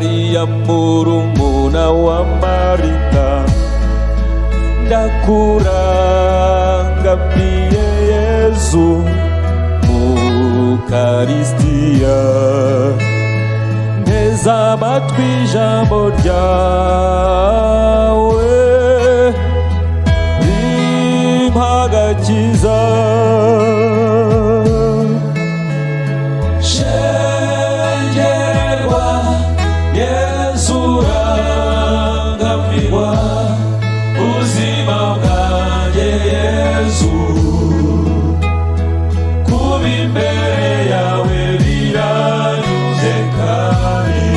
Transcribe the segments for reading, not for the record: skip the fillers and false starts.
Maria murumuna wa Marita, ndakurangamiye Yesu Mukaristiya, nteza amatwi ijambo ryawe rimpa agakiza. Shengerwa Yesu urangamirwa ubuzima bwanjye Yesu, kuba imbere yawe biranyuze kandi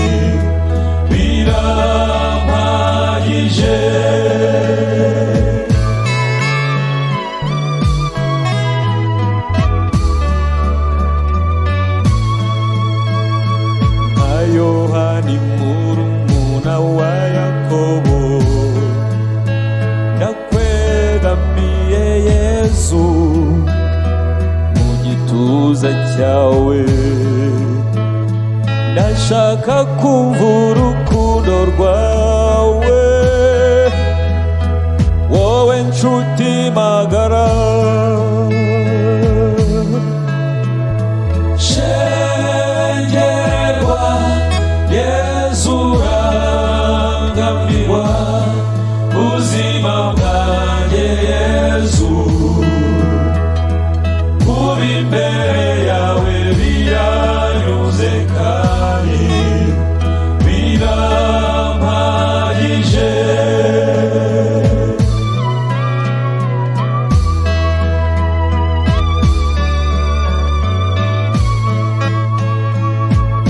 birampagije. Nka Yohani murumuna wa Yakobo, ndakwegamiye Yesu mu gituza cyawe, ndashaka kumva urukundo rwawe, wowe nshuti magara. Shengerwa Yesu urangamirwa ubuzima bwanjye Yesu, kuba imbere yawe biranyuze kandi birampagije.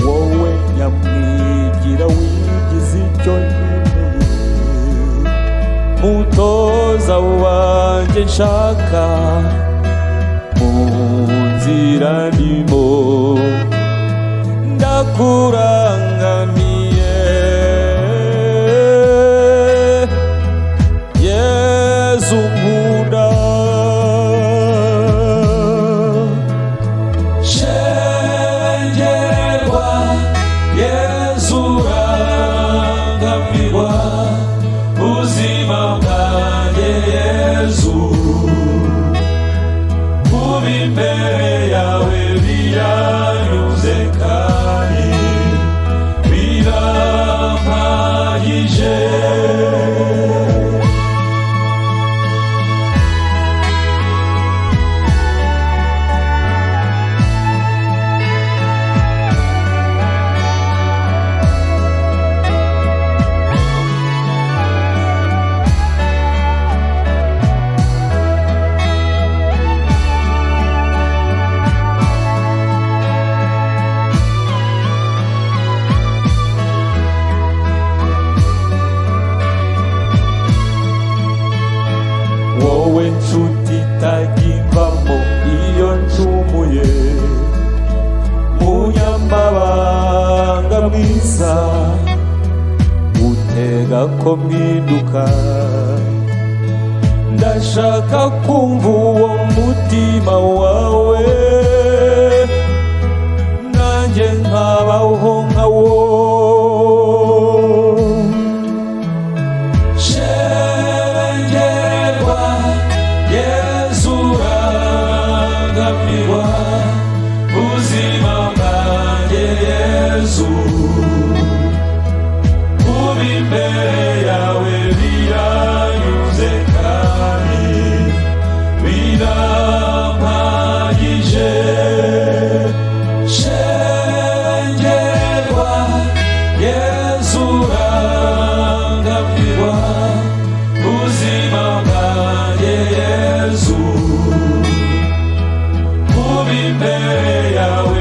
Wowe nyamwigira wigize icyo nkeneye, mutoza wanjye nshaka mu nzira ndimo, ndakurangamiye Yesu nkunda. Shengerwa Yesu urangamirwa ubuzima bwanjye Yesu, kuba imbere yawe biranyuze kandi birampagije. Wowe nshuti itagimvamo iyo ncumuye, munyamabanga mwiza utega ko mpinduka, ndashaka kumva uwo mutima wawe, nanjye nkabaho nkawo. Yesu urangamirwa ubuzima bwanjye Yesu, kuba imbere yawe biranyuze kandi birampagije. Shengerwa Yesu urangamirwa ubuzima bwanjye Yesu, kuba imbere yawe